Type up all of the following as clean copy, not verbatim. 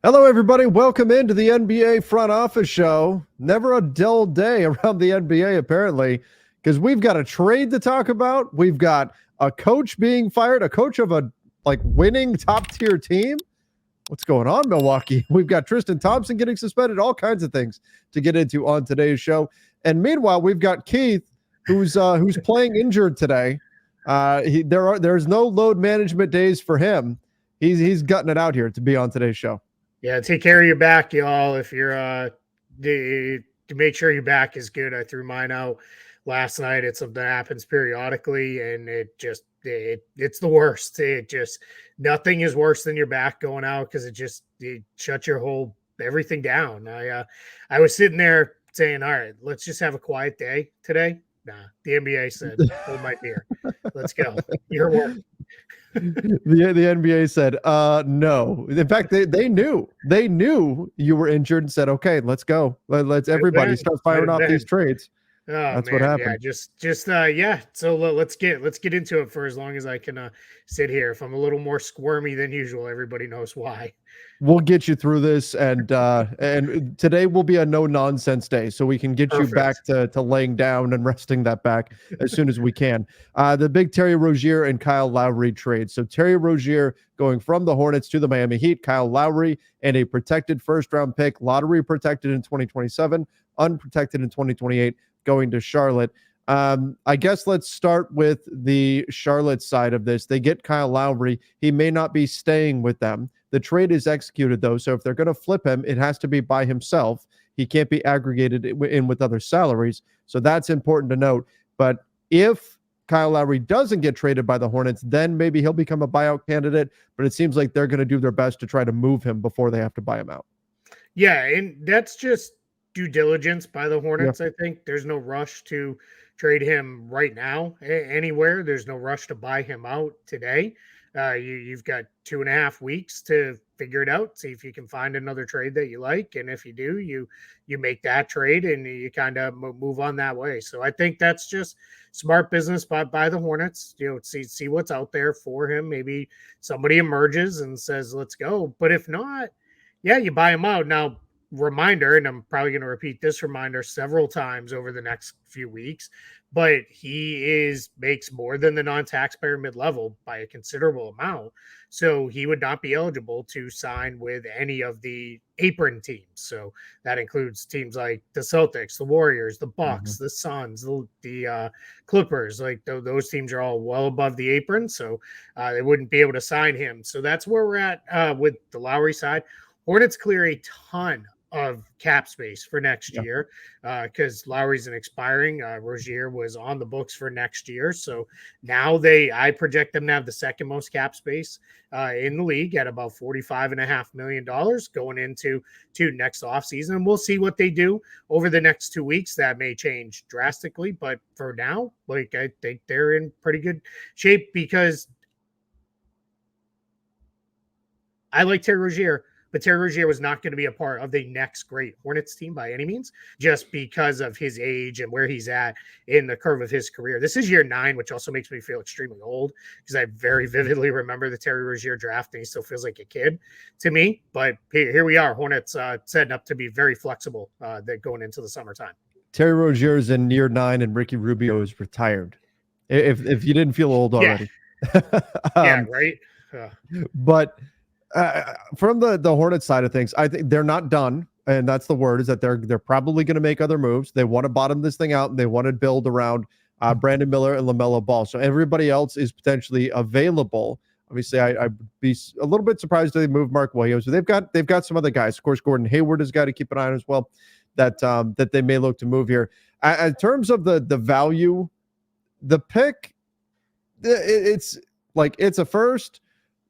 Hello, everybody. Welcome into the NBA front office show. Never a dull day around the NBA, apparently, because we've got a trade to talk about. We've got a coach being fired, a coach of a winning top tier team. What's going on, Milwaukee? We've got Tristan Thompson getting suspended, all kinds of things to get into on today's show. And meanwhile, we've got Keith, who's playing injured today. There's no load management days for him. He's gutting it out here to be on today's show. Yeah, take care of your back, y'all. If you're to make sure your back is good. I threw mine out last night. It's something that happens periodically, and it's the worst. It just nothing is worse than your back going out because it shuts your whole everything down. I was sitting there saying, all right, let's just have a quiet day today. Nah, the NBA said, hold my beer. Let's go. Your work. The NBA said, no. In fact, they knew you were injured and said, okay, let's go. Let's everybody start firing off these trades. Oh, That's man, what happened. Yeah. So let's get into it for as long as I can sit here. If I'm a little more squirmy than usual, everybody knows why. We'll get you through this, and today will be a no nonsense day, so we can get you back to laying down and resting that back as soon as we can. The big Terry Rozier and Kyle Lowry trade. So Terry Rozier going from the Hornets to the Miami Heat. Kyle Lowry and a protected first round pick, lottery protected in 2027, unprotected in 2028, going to Charlotte. I guess let's start with the Charlotte side of this. They get Kyle Lowry. He may not be staying with them. The trade is executed, though, so if they're going to flip him, it has to be by himself. He can't be aggregated in with other salaries, so that's important to note. But if Kyle Lowry doesn't get traded by the Hornets, then maybe he'll become a buyout candidate, but it seems like they're going to do their best to try to move him before they have to buy him out. Yeah, and that's just due diligence by the Hornets, I think. There's no rush to trade him right now anywhere. There's no rush to buy him out today. You've got 2.5 weeks to figure it out, see if you can find another trade that you like. And if you do, you make that trade and you kind of move on that way. So I think that's just smart business by the Hornets, see what's out there for him. Maybe somebody emerges and says, let's go. But if not, yeah, you buy him out. Now, reminder, and I'm probably going to repeat this reminder several times over the next few weeks, but he makes more than the non-taxpayer mid-level by a considerable amount. So he would not be eligible to sign with any of the apron teams. So that includes teams like the Celtics, the Warriors, the Bucks, the Suns, the Clippers. Like those teams are all well above the apron. So they wouldn't be able to sign him. So that's where we're at with the Lowry side. Hornets clear a ton of cap space for next year because Lowry's an expiring. Rozier was on the books for next year. So now I project them to have the second most cap space in the league at about $45.5 million going into next offseason. And we'll see what they do over the next 2 weeks. That may change drastically. But for now, I think they're in pretty good shape because I like Terry Rozier. But Terry Rozier was not going to be a part of the next great Hornets team by any means, just because of his age and where he's at in the curve of his career. This is year 9, which also makes me feel extremely old because I very vividly remember the Terry Rozier draft, and he still feels like a kid to me. But here we are, Hornets setting up to be very flexible going into the summertime. Terry Rozier is in year 9, and Ricky Rubio is retired. If you didn't feel old already. Yeah, right? But from the Hornets side of things, I think they're not done, and that's the word, is that they're probably going to make other moves. They want to bottom this thing out, and they want to build around Brandon Miller and LaMelo Ball. So everybody else is potentially available. Obviously, I'd be a little bit surprised if they move Mark Williams, but they've got some other guys. Of course, Gordon Hayward is a guy to keep an eye on as well that they may look to move here. In terms of the value, the pick, it's a first,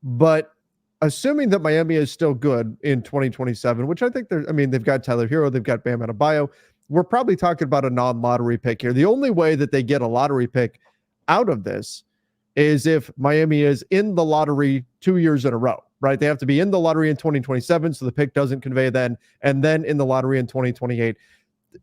but assuming that Miami is still good in 2027, which I think they've got Tyler Hero, they've got Bam Adebayo. We're probably talking about a non-lottery pick here. The only way that they get a lottery pick out of this is if Miami is in the lottery 2 years in a row, right? They have to be in the lottery in 2027, so the pick doesn't convey then, and then in the lottery in 2028.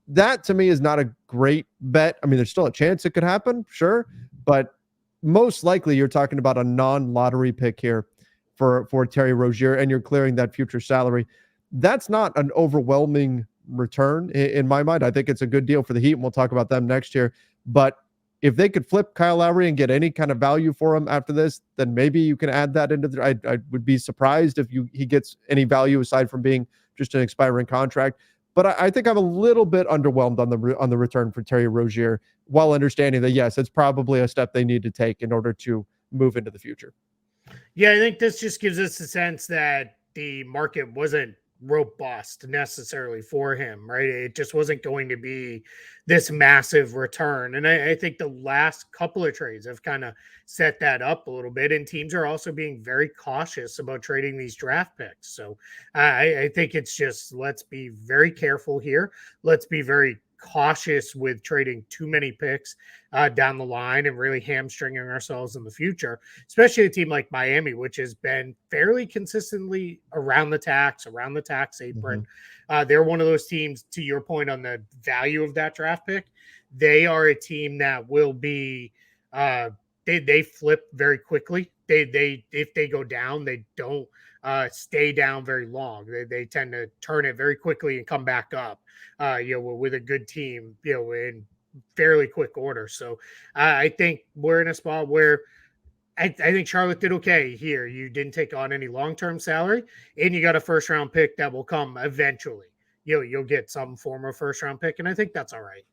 That, to me, is not a great bet. I mean, there's still a chance it could happen, sure, but most likely you're talking about a non-lottery pick here for Terry Rozier, and you're clearing that future salary. That's not an overwhelming return in my mind. I think it's a good deal for the Heat, and we'll talk about them next year. But if they could flip Kyle Lowry and get any kind of value for him after this, then maybe you can add that into the. I would be surprised if he gets any value aside from being just an expiring contract. But I think I'm a little bit underwhelmed on the return for Terry Rozier, while understanding that yes, it's probably a step they need to take in order to move into the future. Yeah, I think this just gives us a sense that the market wasn't robust necessarily for him, right? It just wasn't going to be this massive return. And I think the last couple of trades have kind of set that up a little bit. And teams are also being very cautious about trading these draft picks. So I think it's just, let's be very careful here. Let's be very cautious with trading too many picks down the line and really hamstringing ourselves in the future, especially a team like Miami, which has been fairly consistently around the tax apron. They're one of those teams, to your point on the value of that draft pick. They are a team that will be they flip very quickly. They if they go down, they don't stay down very long. They tend to turn it very quickly and come back up. With a good team, in fairly quick order. So I think we're in a spot where I think Charlotte did okay here. You didn't take on any long-term salary, and you got a first-round pick that will come eventually. You'll get some form of first-round pick, and I think that's all right.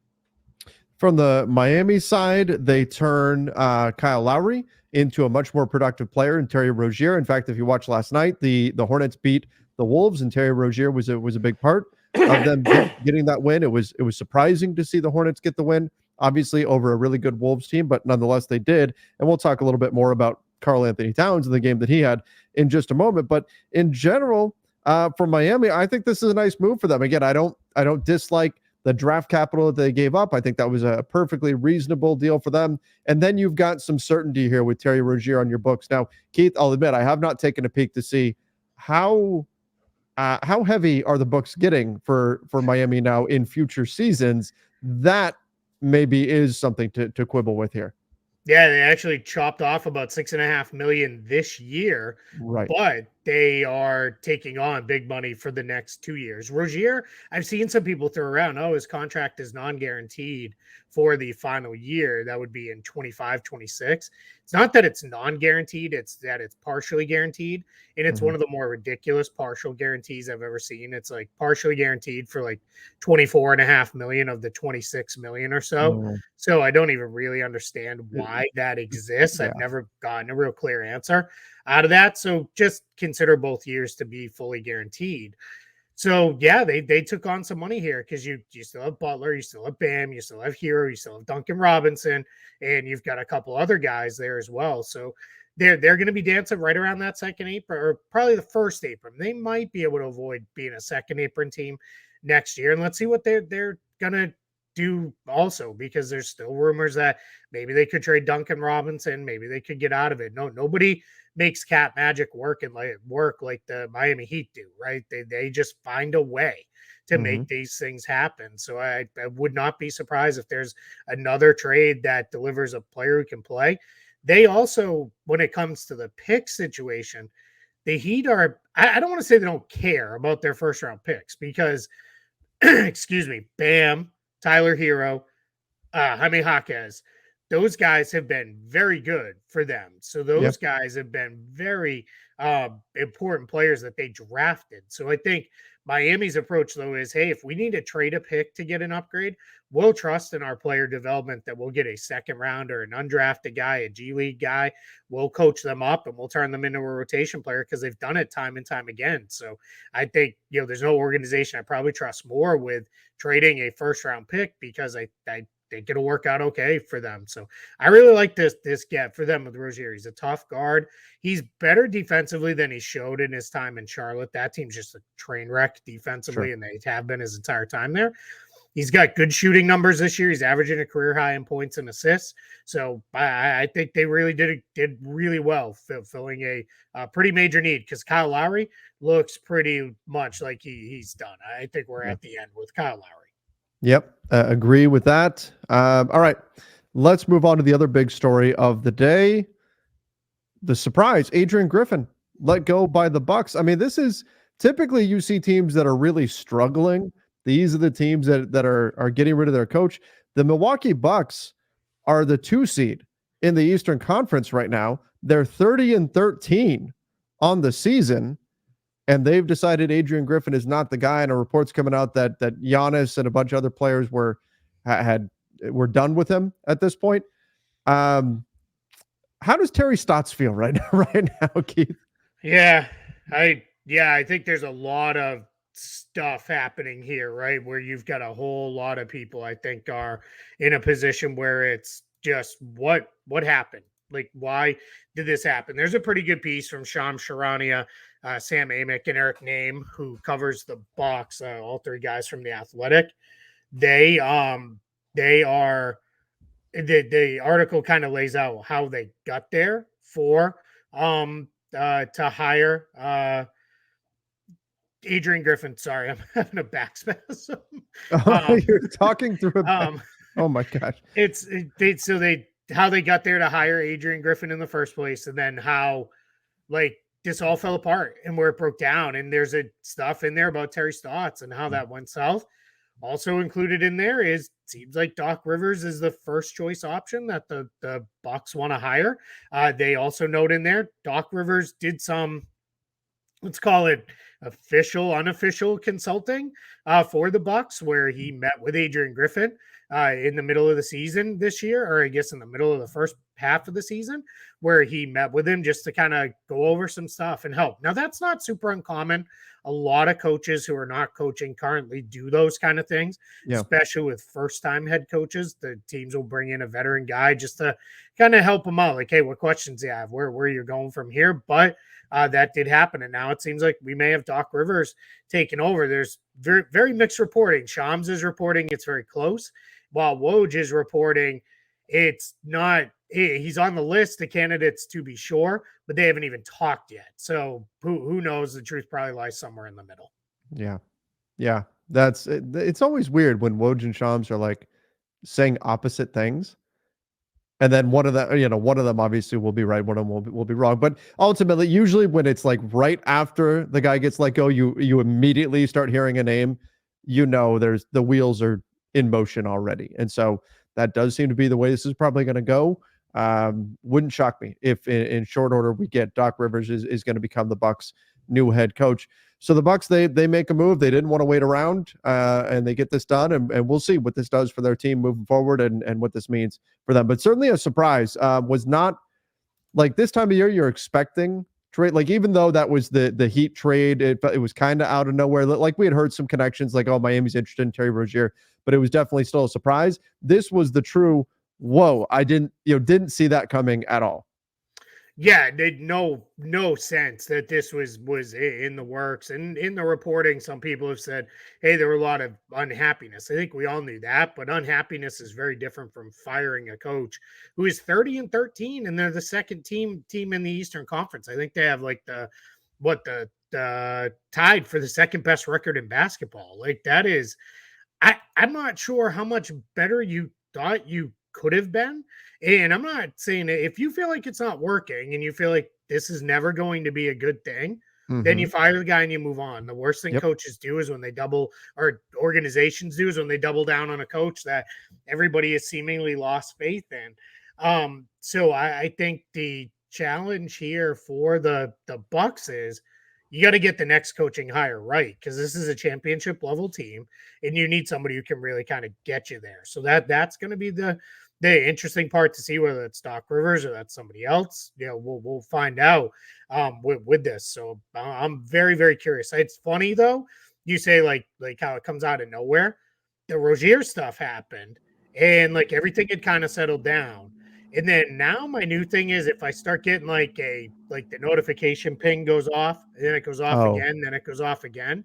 From the Miami side, they turn Kyle Lowry into a much more productive player in Terry Rozier. In fact, if you watched last night, the Hornets beat the Wolves, and Terry Rozier was a big part of them getting that win. It was surprising to see the Hornets get the win, obviously over a really good Wolves team, but nonetheless they did. And we'll talk a little bit more about Karl Anthony Towns and the game that he had in just a moment. But in general, for Miami, I think this is a nice move for them. Again, I don't dislike the draft capital that they gave up. I think that was a perfectly reasonable deal for them. And then you've got some certainty here with Terry Rozier on your books. Now, Keith, I'll admit I have not taken a peek to see how heavy are the books getting for Miami now in future seasons. That maybe is something to quibble with here. Yeah, they actually chopped off about $6.5 million this year, Right. but they are taking on big money for the next 2 years. Rozier, I've seen some people throw around, his contract is non-guaranteed for the final year. That would be in 25, 26. It's not that it's non-guaranteed, it's that it's partially guaranteed. And it's one of the more ridiculous partial guarantees I've ever seen. It's like partially guaranteed for like 24.5 million of the 26 million or so. So I don't even really understand why that exists. I've never gotten a real clear answer out of that. So just consider both years to be fully guaranteed. So yeah, they took on some money here because you still have Butler, you still have Bam, you still have Hero, you still have Duncan Robinson, and you've got a couple other guys there as well. So they're going to be dancing right around that second apron, or probably the first apron. They might be able to avoid being a second apron team next year. And let's see what they're going to do also, because there's still rumors that maybe they could trade Duncan Robinson, maybe they could get out of it. Nobody makes cap magic work like the Miami Heat do, right? They just find a way to make these things happen. So I would not be surprised if there's another trade that delivers a player who can play. They also, when it comes to the pick situation, the Heat are, I don't want to say they don't care about their first round picks, because excuse me, Bam, Tyler Hero, Jaime Jaquez, those guys have been very good for them. So those guys have been very important players that they drafted. So I think Miami's approach, though, is, hey, if we need to trade a pick to get an upgrade, we'll trust in our player development that we'll get a second round or an undrafted guy, a G League guy. We'll coach them up and we'll turn them into a rotation player, because they've done it time and time again. So I think, there's no organization I probably trust more with trading a first round pick, because I think it'll work out okay for them. So I really like this get for them with Rozier. He's a tough guard. He's better defensively than he showed in his time in Charlotte. That team's just a train wreck defensively, and they have been his entire time there. He's got good shooting numbers this year. He's averaging a career high in points and assists. So I think they really did really well filling a pretty major need, because Kyle Lowry looks pretty much like he's done. I think we're at the end with Kyle Lowry. Yep. Agree with that. All right. Let's move on to the other big story of the day. The surprise, Adrian Griffin let go by the Bucks. I mean, this is typically you see teams that are really struggling. These are the teams that are getting rid of their coach. The Milwaukee Bucks are the 2 seed in the Eastern Conference right now. They're 30-13 on the season, and they've decided Adrian Griffin is not the guy. And a report's coming out that Giannis and a bunch of other players were done with him at this point. How does Terry Stotts feel right now, Keith? Yeah, I think there's a lot of stuff happening here, right? Where you've got a whole lot of people I think are in a position where it's just what happened? Like, why did this happen? There's a pretty good piece from Sham Sharania, Sam Amick, and Eric Name, who covers the Bucks, all three guys from the Athletic. They are the article kind of lays out how they got there for to hire Adrian Griffin. Sorry, I'm having a back spasm. You're talking through oh my gosh. How they got there to hire Adrian Griffin in the first place, and then how like this all fell apart and where it broke down. And there's stuff in there about Terry Stotts and how that went south. Also included in there seems like Doc Rivers is the first choice option that the Bucks want to hire. They also note in there Doc Rivers did some, let's call it official, unofficial consulting for the Bucks, where he met with Adrian Griffin in the middle of the season this year, or I guess in the middle of the first half of the season, where he met with him just to kind of go over some stuff and help. Now, that's not super uncommon. A lot of coaches who are not coaching currently do those kind of things, especially with first-time head coaches. The teams will bring in a veteran guy just to kind of help them out. Like, hey, what questions do you have? Where you're going from here? But that did happen. And now it seems like we may have Doc Rivers taking over. There's very, very mixed reporting. Shams is reporting it's very close, while Woj is reporting it's not. He's on the list of candidates to be sure, but they haven't even talked yet. So who knows? The truth probably lies somewhere in the middle. Yeah. That's it. It's always weird when Woj and Shams are like saying opposite things. And then one of them obviously will be right, one of them will be wrong. But ultimately, usually when it's like right after the guy gets let go, you immediately start hearing a name. There's the wheels are in motion already, and so that does seem to be the way this is probably going to go. Wouldn't shock me if in short order we get Doc Rivers is going to become the Bucks' new head coach. So the Bucks they make a move. They didn't want to wait around, and they get this done. And we'll see what this does for their team moving forward, and what this means for them. But certainly a surprise. Was not like this time of year you're expecting trade. Like even though that was the Heat trade, it was kind of out of nowhere. Like we had heard some connections, like Miami's interested in Terry Rozier, but it was definitely still a surprise. This was the true whoa. I didn't see that coming at all. Yeah, no sense that this was in the works. And in the reporting, some people have said, hey, there were a lot of unhappiness. I think we all knew that, but unhappiness is very different from firing a coach who is 30-13, and they're the second team in the Eastern Conference. I think they have like the tied for the second best record in basketball. Like that is, I'm not sure how much better you thought you could have been. And I'm not saying if you feel like it's not working and you feel like this is never going to be a good thing, then you fire the guy and you move on. The worst thing coaches do is when they or organizations do is when they double down on a coach that everybody has seemingly lost faith in. So I think the challenge here for the Bucks is you got to get the next coaching hire right, because this is a championship level team and you need somebody who can really kind of get you there. So that's going to be the interesting part to see whether it's Doc Rivers or that's somebody else. We'll find out with this. So I'm very, very curious. It's funny though. You say like how it comes out of nowhere. The Rozier stuff happened and like everything had kind of settled down. And then now my new thing is if I start getting like the notification ping goes off, and then it goes off again, then it goes off again.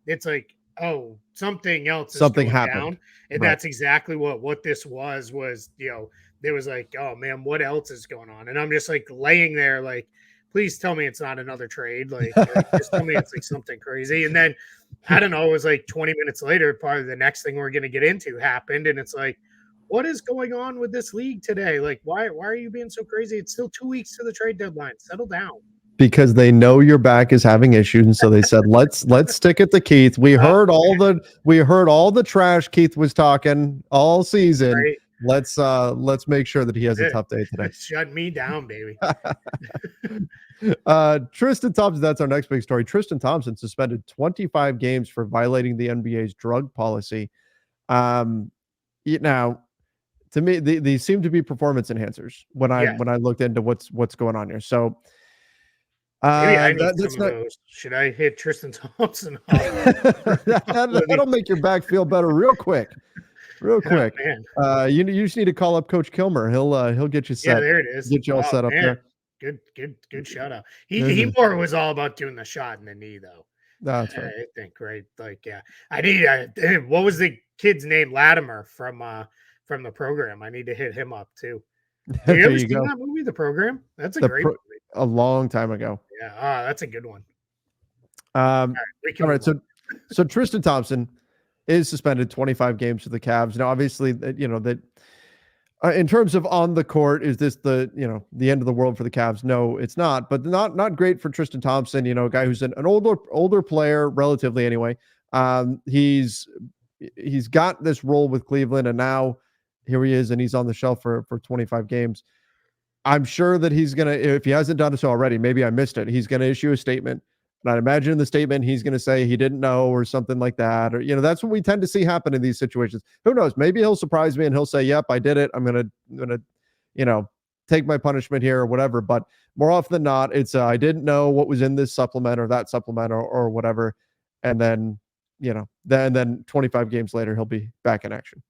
It's like, oh, something else is Something going happened. down. And that's exactly what this was, there was like, oh man, what else is going on? And I'm just like laying there like, please tell me it's not another trade. Like just tell me it's like something crazy. And then I don't know, it was like 20 minutes later, probably the next thing we're going to get into happened. And it's like, what is going on with this league today? Like, why are you being so crazy? It's still 2 weeks to the trade deadline. Settle down. because they know your back is having issues, and so they said, let's stick it to Keith. We heard all the trash Keith was talking all season. Right. Let's make sure that he has a tough day today. Shut me down, baby. Tristan Thompson, that's our next big story. Tristan Thompson suspended 25 games for violating the NBA's drug policy. Now, to me, these seem to be performance enhancers when I looked into what's going on here. So maybe I need that's some of those. Should I hit Tristan Thompson? That'll make your back feel better real quick. Real quick. Oh, you just need to call up Coach Kilmer. He'll get you set. Yeah, there it is. Get you all set up there. Good shout out. He more was all about doing the shot in the knee though. That's right. I think, right? Like, yeah. I need what was the kid's name? Latimer from the program. I need to hit him up too. Have you ever seen that movie, The Program? That's a great movie. A long time ago. Yeah, that's a good one. All right, so Tristan Thompson is suspended 25 games for the Cavs. Now, obviously, that in terms of on the court, is this the end of the world for the Cavs? No, it's not. But not great for Tristan Thompson. A guy who's an older player, relatively anyway. He's got this role with Cleveland, and now here he is, and he's on the shelf for 25 games. I'm sure that he's gonna, if he hasn't done so already, maybe I missed it. He's gonna issue a statement. And I'd imagine in the statement, he's going to say he didn't know or something like that. Or, that's what we tend to see happen in these situations. Who knows? Maybe he'll surprise me and he'll say, yep, I did it. I'm going to, take my punishment here or whatever. But more often than not, it's I didn't know what was in this supplement or that supplement or whatever. And then, then 25 games later, he'll be back in action.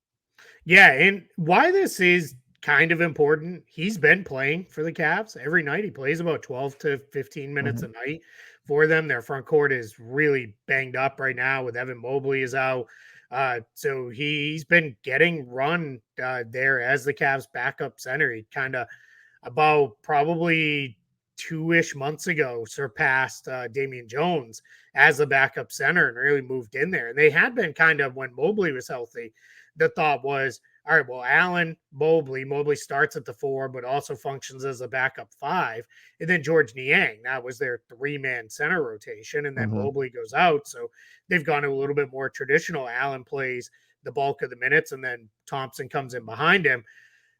Yeah. And why this is kind of important, he's been playing for the Cavs every night. He plays about 12 to 15 minutes a night for them. Their front court is really banged up right now with Evan Mobley is out. So he's been getting run there as the Cavs backup center. He kind of about probably 2-ish months ago surpassed Damian Jones as the backup center and really moved in there. And they had been kind of, when Mobley was healthy, the thought was, all right, well, Allen, Mobley starts at the 4, but also functions as a backup 5. And then George Niang, that was their 3-man center rotation. And then Mobley goes out. So they've gone to a little bit more traditional. Allen plays the bulk of the minutes, and then Thompson comes in behind him.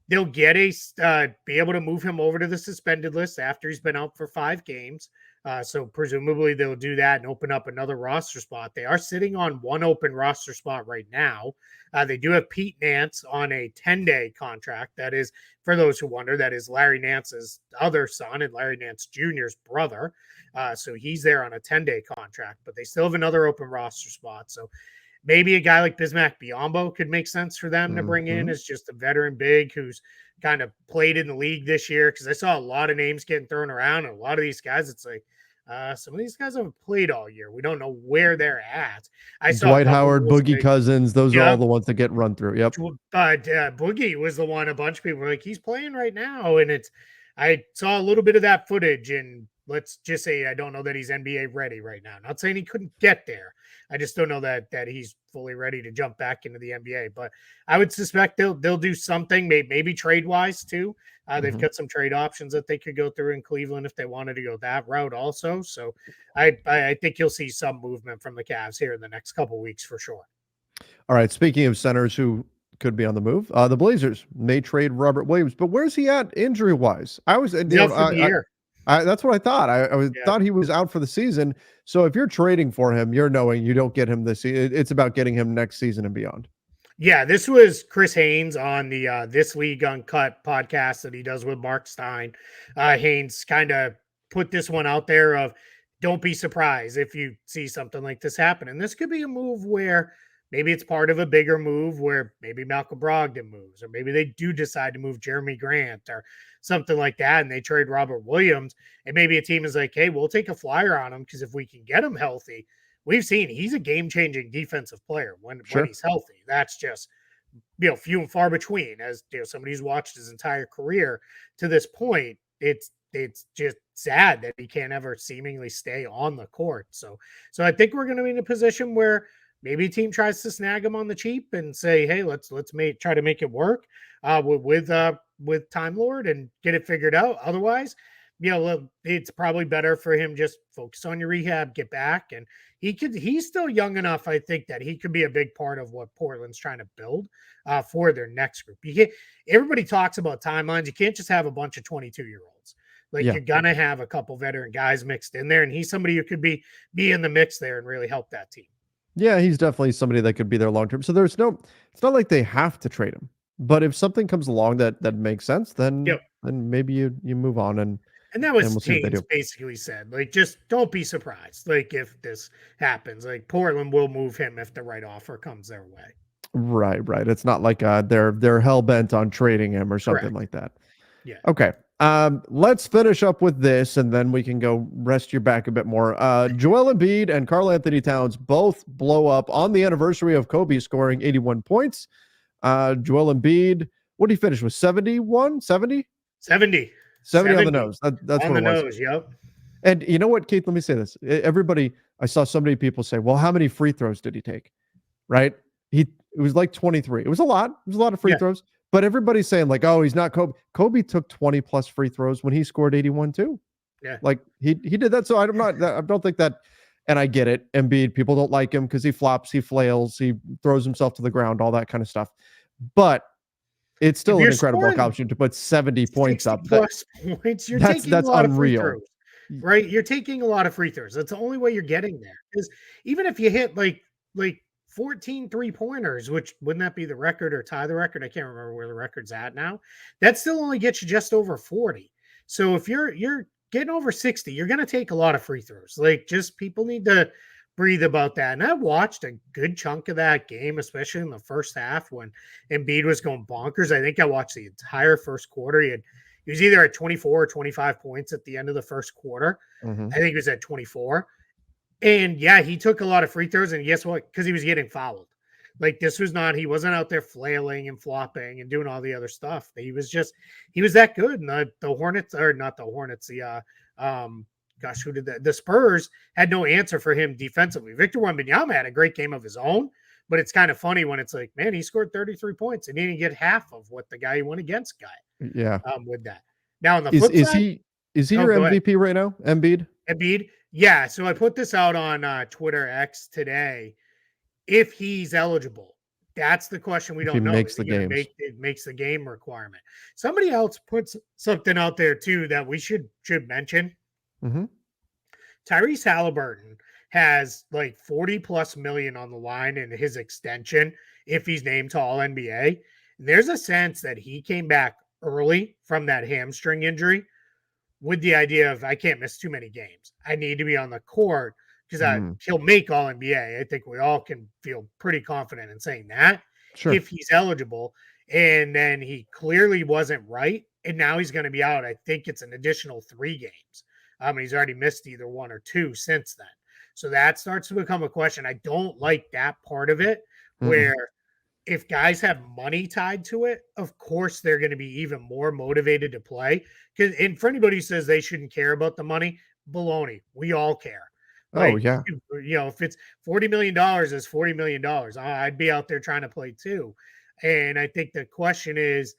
They'll get be able to move him over to the suspended list after he's been out for 5 games. So presumably they'll do that and open up another roster spot. They are sitting on one open roster spot right now. They do have Pete Nance on a 10-day contract. That is, for those who wonder, that is Larry Nance's other son and Larry Nance Jr.'s brother. So he's there on a 10-day contract, but they still have another open roster spot. So maybe a guy like Bismack Biyombo could make sense for them to bring in as just a veteran big who's kind of played in the league this year, because I saw a lot of names getting thrown around, and a lot of these guys, it's like, some of these guys haven't played all year. We don't know where they're at. I saw Dwight Howard, Boogie Cousins. Those are all the ones that get run through. Yep. Boogie was the one. A bunch of people were like, he's playing right now, and I saw a little bit of that footage, and let's just say I don't know that he's NBA ready right now. Not saying he couldn't get there. I just don't know that he's fully ready to jump back into the NBA. But I would suspect they'll do something, maybe trade wise too. They've got some trade options that they could go through in Cleveland if they wanted to go that route also. So I think you'll see some movement from the Cavs here in the next couple of weeks for sure. All right. Speaking of centers who could be on the move, the Blazers may trade Robert Williams, but where's he at injury wise? I was out for the year. That's what I thought. I thought he was out for the season. So if you're trading for him, you're knowing you don't get him this season. It's about getting him next season and beyond. Yeah, this was Chris Haynes on the This League Uncut podcast that he does with Mark Stein. Haynes kind of put this one out there of, don't be surprised if you see something like this happen. And this could be a move where maybe it's part of a bigger move where maybe Malcolm Brogdon moves, or maybe they do decide to move Jeremy Grant or something like that, and they trade Robert Williams. And maybe a team is like, hey, we'll take a flyer on him because if we can get him healthy, we've seen he's a game-changing defensive player when he's healthy. That's just, few and far between. As somebody who's watched his entire career to this point, it's just sad that he can't ever seemingly stay on the court. So I think we're going to be in a position where maybe a team tries to snag him on the cheap and say, hey, let's try to make it work with Time Lord and get it figured out. Otherwise, it's probably better for him just focus on your rehab, get back, and he's still young enough, I think, that he could be a big part of what Portland's trying to build for their next group. Everybody talks about timelines. You can't just have a bunch of 22-year-olds. Like, Yeah. you're gonna have a couple veteran guys mixed in there, and he's somebody who could be in the mix there and really help that team. Yeah, he's definitely somebody that could be there long term. So it's not like they have to trade him. But if something comes along that makes sense, then Yep. maybe you move on And that and was we'll see what they Haynes do. basically said, like, just don't be surprised. Like, if this happens, like, Portland will move him if the right offer comes their way. Right, right. It's not like they're hell bent on trading him or something Correct. like that. Yeah. Okay. Let's finish up with this and then we can go rest your back a bit more. Joel Embiid and Karl Anthony Towns both blow up on the anniversary of Kobe scoring 81 points. Joel Embiid, what did he finish with? 71, 70? 70. 70 on the 70 nose. That's on what the it was. nose. Yep. And you know what, Keith? Let me say this. Everybody, I saw so many people say, well, how many free throws did he take? Right? It was like 23. It was a lot. It was a lot of free Yeah. throws. But everybody's saying, like, oh, he's not Kobe. Kobe took 20 plus free throws when he scored 81 too. Yeah. Like he did that. So I don't think that, and I get it. Embiid, people don't like him because he flops, he flails, he throws himself to the ground, all that kind of stuff. But it's If still an you're incredible scoring accomplishment to put 70 points 60 up. plus points, you're taking a That's lot of free unreal. throws, right? You're taking a lot of free throws. That's the only way you're getting there. Because even if you hit like 14 3-pointers, which wouldn't that be the record or tie the record? I can't remember where the record's at now. That still only gets you just over 40. So if you're getting over 60, you're gonna take a lot of free throws. Like, just people need to breathe about that. And I watched a good chunk of that game, especially in the first half when Embiid was going bonkers. I think I watched the entire first quarter. He was either at 24 or 25 points at the end of the first quarter. Mhm. I think he was at 24. And yeah, he took a lot of free throws. And guess what? Because he was getting fouled. Like, this was not, he wasn't out there flailing and flopping and doing all the other stuff. He was that good. And the Hornets, or not the Hornets, who did that? The Spurs had no answer for him defensively. Victor Wembanyama had a great game of his own, but it's kind of funny when it's like, man, he scored 33 points and he didn't get half of what the guy he went against got Yeah. with that. Now, on the Is flip is side, he is he oh, your go ahead. MVP right now, Embiid? Embiid. Yeah. So I put this out on Twitter X today. If he's eligible, that's the question we If he don't know. makes Is the he going to games. makes the game requirement? Somebody else puts something out there too that we should mention. Mm-hmm. Tyrese Halliburton has like 40 plus million on the line in his extension if he's named to All NBA. There's a sense that he came back early from that hamstring injury with the idea of, I can't miss too many games. I need to be on the court because he'll make All NBA. I think we all can feel pretty confident in saying that Sure. if he's eligible. And then he clearly wasn't right. And now he's going to be out. I think it's an additional 3 games. He's already missed either 1 or 2 since then. So that starts to become a question. I don't like that part of it, where if guys have money tied to it, of course they're going to be even more motivated to play. And for anybody who says they shouldn't care about the money, baloney. We all care. Oh, Like, yeah. if it's $40 million is $40 million, I'd be out there trying to play too. And I think the question is,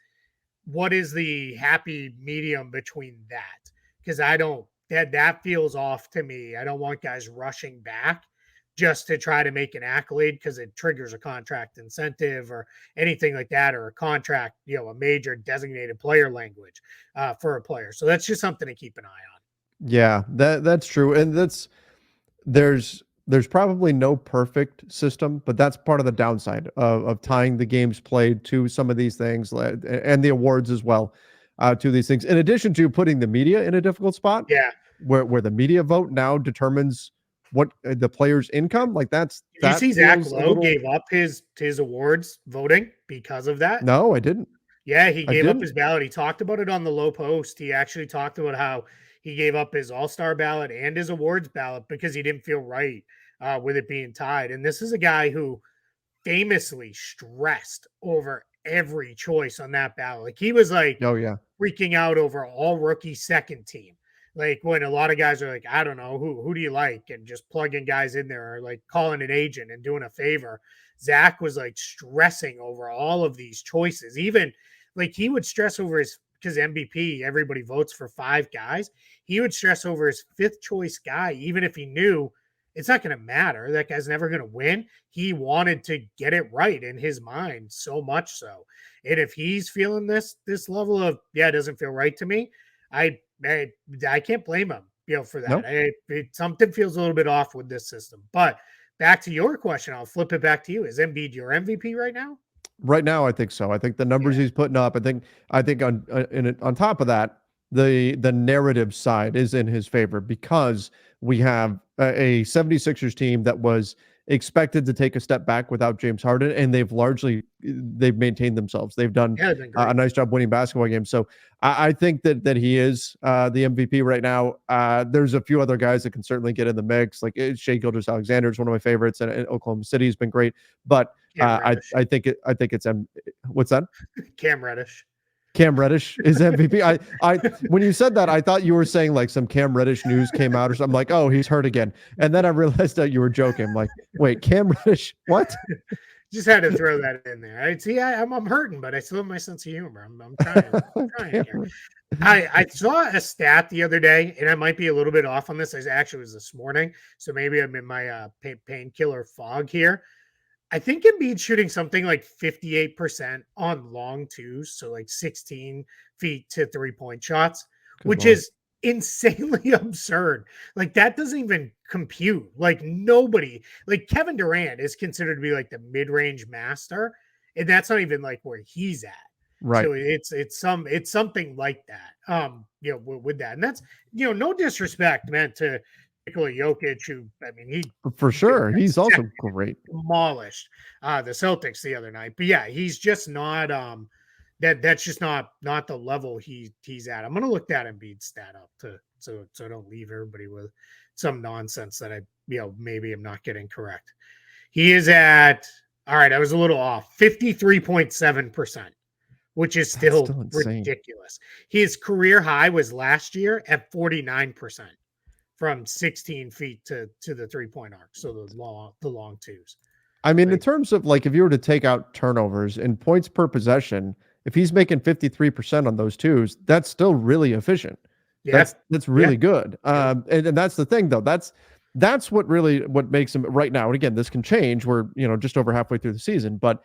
what is the happy medium between that? Because I don't, that feels off to me. I don't want guys rushing back just to try to make an accolade because it triggers a contract incentive or anything like that, or a contract, a major designated player language for a player. So that's just something to keep an eye on. Yeah, that's true. And there's probably no perfect system, but that's part of the downside of tying the games played to some of these things and the awards as well, to these things. In addition to putting the media in a difficult spot, Yeah. where the media vote now determines what the player's income, like Did you see Zach feels a Lowe little. gave up his awards voting because of that? No, I didn't. Yeah, he I gave up didn't. his ballot. He talked about it on the Low Post. He actually talked about how he gave up his All-Star ballot and his awards ballot because he didn't feel right with it being tied. And this is a guy who famously stressed over every choice on that ballot. Like, he was like Oh yeah. freaking out over all rookie second team. Like, when a lot of guys are like, I don't know, who do you like? And just plugging guys in there, or like calling an agent and doing a favor. Zach was like stressing over all of these choices. Even like, he would stress over his because MVP, everybody votes for 5 guys, he would stress over his 5th choice guy, even if he knew it's not going to matter. That guy's never going to win. He wanted to get it right in his mind, so much so. And if he's feeling this level of, it doesn't feel right to me, I can't blame him, for that. Nope. Something feels a little bit off with this system. But back to your question, I'll flip it back to you. Is Embiid your MVP right now? Right now, I think so. I think the numbers he's putting up. I think on top of that, the narrative side is in his favor because we have a 76ers team that was expected to take a step back without James Harden, and they've maintained themselves. They've done a nice job winning basketball games. So I think that he is the MVP right now. There's a few other guys that can certainly get in the mix, like Shai Gilgeous-Alexander is one of my favorites, and Oklahoma City has been great. But I think it's what's that? Cam Reddish. Cam Reddish is MVP. I when you said that, I thought you were saying like some Cam Reddish news came out or something. I'm like, oh, he's hurt again. And then I realized that you were joking. I'm like, wait, Cam Reddish, what? Just had to throw that in there. I'm hurting, but I still have my sense of humor. I'm trying here. I saw a stat the other day, and I might be a little bit off on this. It actually was this morning, so maybe I'm in my painkiller fog here. I think Embiid's shooting something like 58% on long twos, so like 16 feet to 3-point shots, which is insanely absurd. Like that doesn't even compute. Like nobody, like Kevin Durant is considered to be like the mid-range master, and that's not even like where he's at. Right. So it's something like that. With that, and that's no disrespect meant to Nikola Jokic, who he for sure he's also great. Demolished the Celtics the other night, but he's just not that's just not the level he's at. I'm gonna look that Embiid stat up so I don't leave everybody with some nonsense that I maybe I'm not getting correct. He is at, all right, I was a little off, 53.7%, which is still ridiculous. His career high was last year at 49%. From 16 feet to the 3-point arc. So the long twos. I mean, in terms of like, if you were to take out turnovers and points per possession, if he's making 53% on those twos, that's still really efficient. Yeah. That's really good. And that's the thing though. That's what makes him right now. And again, this can change. We're, just over halfway through the season, but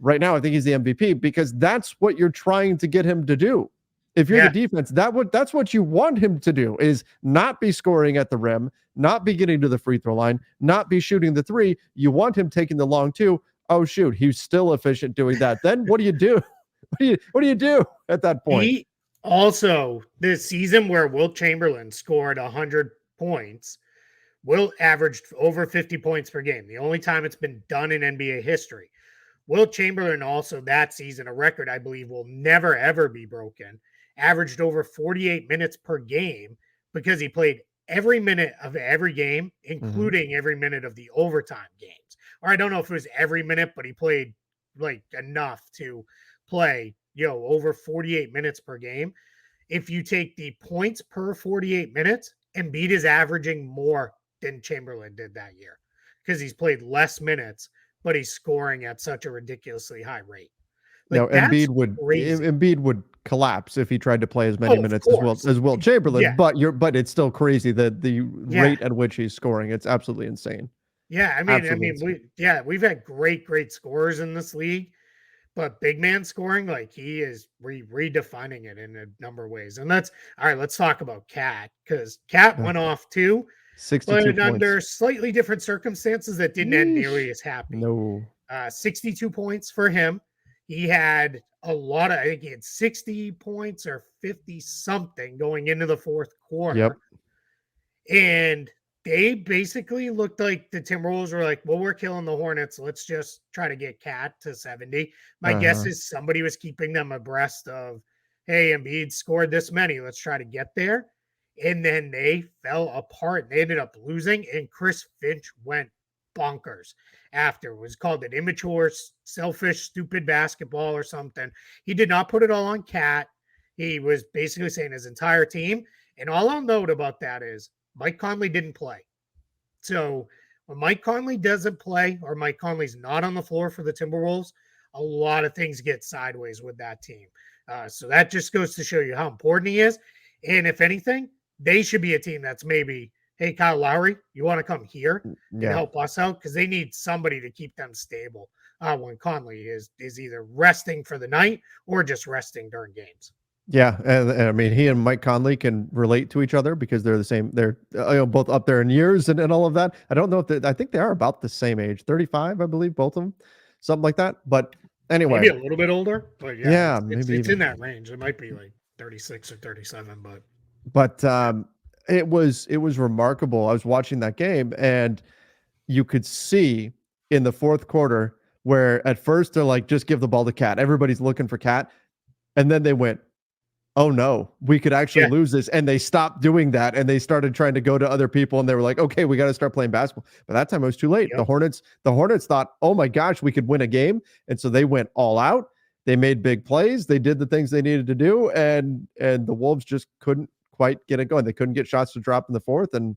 right now I think he's the MVP because that's what you're trying to get him to do. If you're the defense, that's what you want him to do, is not be scoring at the rim, not be getting to the free throw line, not be shooting the 3. You want him taking the long 2. Oh shoot, he's still efficient doing that. Then what do you do? What do you do at that point? He also, this season where Wilt Chamberlain scored 100 points, Wilt averaged over 50 points per game. The only time it's been done in NBA history. Wilt Chamberlain also that season, a record I believe will never ever be broken, averaged over 48 minutes per game because he played every minute of every game, including every minute of the overtime games. Or I don't know if it was every minute, but he played like enough to play, over 48 minutes per game. If you take the points per 48 minutes, Embiid is averaging more than Chamberlain did that year because he's played less minutes, but he's scoring at such a ridiculously high rate. Like, Embiid would collapse if he tried to play as many minutes as Wilt Chamberlain. But it's still crazy that the rate at which he's scoring. It's absolutely insane. Yeah, we've had great scorers in this league, but big man scoring, like he is redefining it in a number of ways. And that's all right. Let's talk about Cat because Cat went off too, 62 but under slightly different circumstances that didn't end nearly as happy. No, 62 points for him. He had I think he had 60 points or 50 something going into the fourth quarter. Yep. And they basically looked like the Timberwolves were like, well, we're killing the Hornets. Let's just try to get Cat to 70. My guess is somebody was keeping them abreast of, hey, Embiid scored this many. Let's try to get there. And then they fell apart. They ended up losing, and Chris Finch went bonkers after. It was called an immature, selfish, stupid basketball or something. He did not put it all on Cat. He was basically saying his entire team. And all I'll note about that is Mike Conley didn't play. So when Mike Conley doesn't play or Mike Conley's not on the floor for the Timberwolves, a lot of things get sideways with that team. So that just goes to show you how important he is. And if anything, they should be a team that's maybe, hey, Kyle Lowry, you want to come here and Yeah. help us out? Because they need somebody to keep them stable when Conley is either resting for the night or just resting during games. Yeah, and I mean, he and Mike Conley can relate to each other because they're the same. They're both up there in years and all of that. I don't know if I think they are about the same age, 35, I believe, both of them, something like that. But anyway, maybe a little bit older, but yeah, maybe it's even in that range. It might be like 36 or 37, but it was remarkable. I was watching that game, and you could see in the fourth quarter where at first they're like, just give the ball to Cat. Everybody's looking for Cat, and then they went, oh no, we could actually lose this. And they stopped doing that, and they started trying to go to other people, and they were like, okay, we got to start playing basketball. But that time it was too late. Yep. The Hornets thought, oh my gosh, we could win a game. And so they went all out. They made big plays. They did the things they needed to do. And the Wolves just couldn't quite get it going. They couldn't get shots to drop in the fourth, and,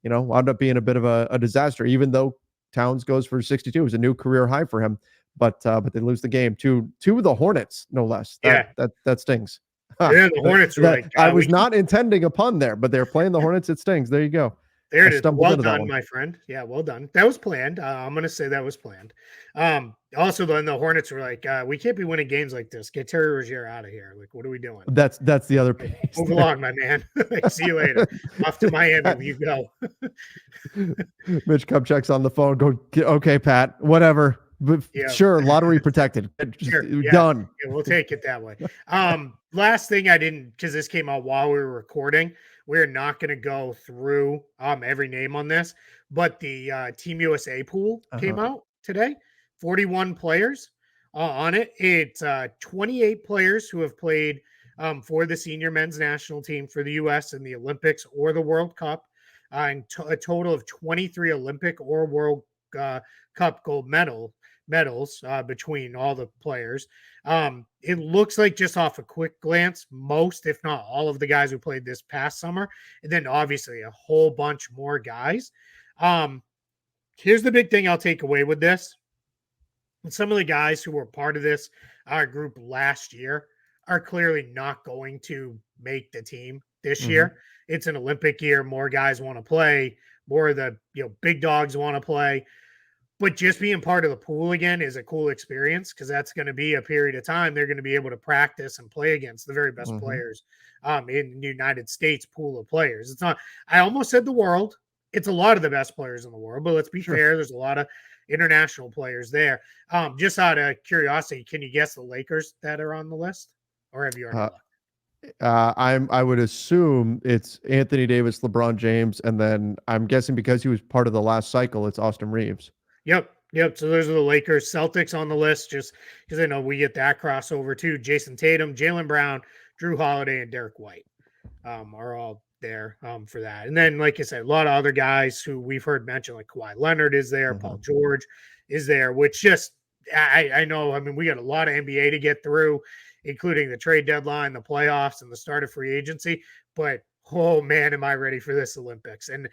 wound up being a bit of a disaster, even though Towns goes for 62. It was a new career high for him. But they lose the game to the Hornets, no less. That stings. Yeah, the Hornets were like, I was not intending a pun there, but they're playing the Hornets. It stings. There you go. There it is. Well done, my friend. Yeah, well done. That was planned. I'm going to say that was planned. Also, then the Hornets were like, we can't be winning games like this. Get Terry Rozier out of here. Like, what are we doing? That's the other piece. Move along, my man. See you later. Off to Miami you go. Mitch Kupchak's on the phone. Go, okay, Pat, whatever. But sure, lottery protected. Sure, done. Yeah, we'll take it that way. Last thing I didn't, because this came out while we were recording, we're not going to go through every name on this, but the Team USA pool came out today. 41 players on it. It's 28 players who have played for the senior men's national team for the U.S. in the Olympics or the World Cup, and a total of 23 Olympic or World Cup gold medals between all the players. It looks like, just off a quick glance, most, if not all, of the guys who played this past summer, and then obviously a whole bunch more guys. Here's the big thing I'll take away with this. And some of the guys who were part of this group last year are clearly not going to make the team this year. It's an Olympic year. More guys want to play. More of the big dogs want to play. But just being part of the pool again is a cool experience, because that's going to be a period of time they're going to be able to practice and play against the very best players in the United States pool of players. It's not, I almost said the world. It's a lot of the best players in the world, but let's be fair. There's a lot of international players there. Just out of curiosity, can you guess the Lakers that are on the list, or have you already looked? I would assume it's Anthony Davis, LeBron James, and then I'm guessing because he was part of the last cycle, it's Austin Reeves. Yep. So those are the Lakers. Celtics on the list, just because I know we get that crossover too. Jason Tatum, Jaylen Brown, Drew Holiday, and Derek White are all there for that. And then, like I said, a lot of other guys who we've heard mentioned, like Kawhi Leonard is there, Paul George is there, which just, I know, I mean, we got a lot of NBA to get through, including the trade deadline, the playoffs, and the start of free agency. But, oh man, am I ready for this Olympics. And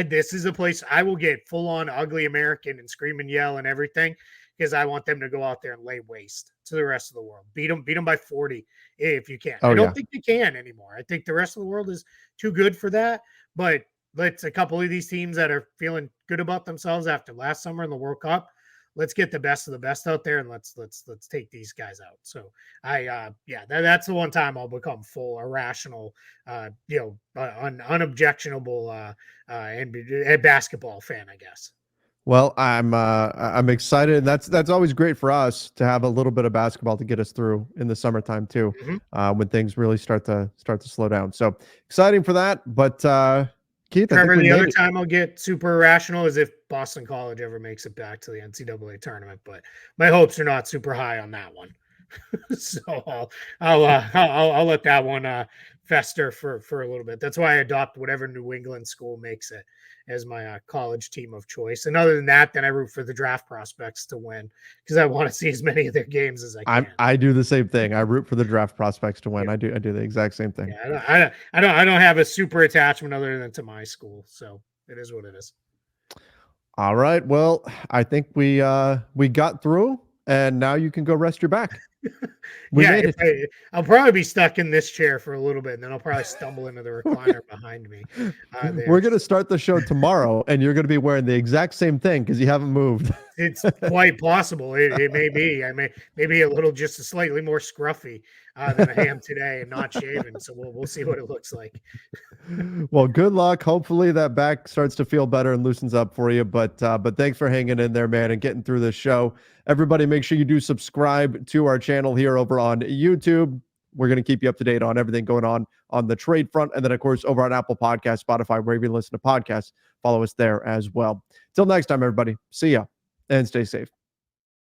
this is a place I will get full on ugly American and scream and yell and everything, because I want them to go out there and lay waste to the rest of the world. Beat them by 40 if you can. I don't think they can anymore. I think the rest of the world is too good for that. But let's, a couple of these teams that are feeling good about themselves after last summer in the World Cup, let's get the best of the best out there, and let's take these guys out. So that's the one time I'll become full irrational, unobjectionable and basketball fan, I guess. Well, I'm excited, and that's always great for us to have a little bit of basketball to get us through in the summertime too, when things really start to slow down. So exciting for that. But Keith, Trevor, the other time I'll get super irrational is if Boston College ever makes it back to the NCAA tournament, but my hopes are not super high on that one. So I'll let that one fester for a little bit. That's why I adopt whatever New England school makes it as my college team of choice. And other than that, then I root for the draft prospects to win, because I want to see as many of their games as I can. I do the same thing. I root for the draft prospects to win. I do the exact same thing. Yeah, I don't have a super attachment other than to my school. So it is what it is. All right. Well, I think we got through, and now you can go rest your back. We Yeah, made it. I'll probably be stuck in this chair for a little bit, and then I'll probably stumble into the recliner behind me. We're going to start the show tomorrow, and you're going to be wearing the exact same thing because you haven't moved. It's quite possible. It may be. I may maybe a little, just a slightly more scruffy than I am today, and not shaven. So we'll see what it looks like. Well, good luck. Hopefully that back starts to feel better and loosens up for you. But thanks for hanging in there, man, and getting through this show. Everybody, make sure you do subscribe to our channel here over on YouTube. We're going to keep you up to date on everything going on the trade front. And then, of course, over on Apple Podcasts, Spotify, wherever you listen to podcasts, follow us there as well. Till next time, everybody. See ya and stay safe.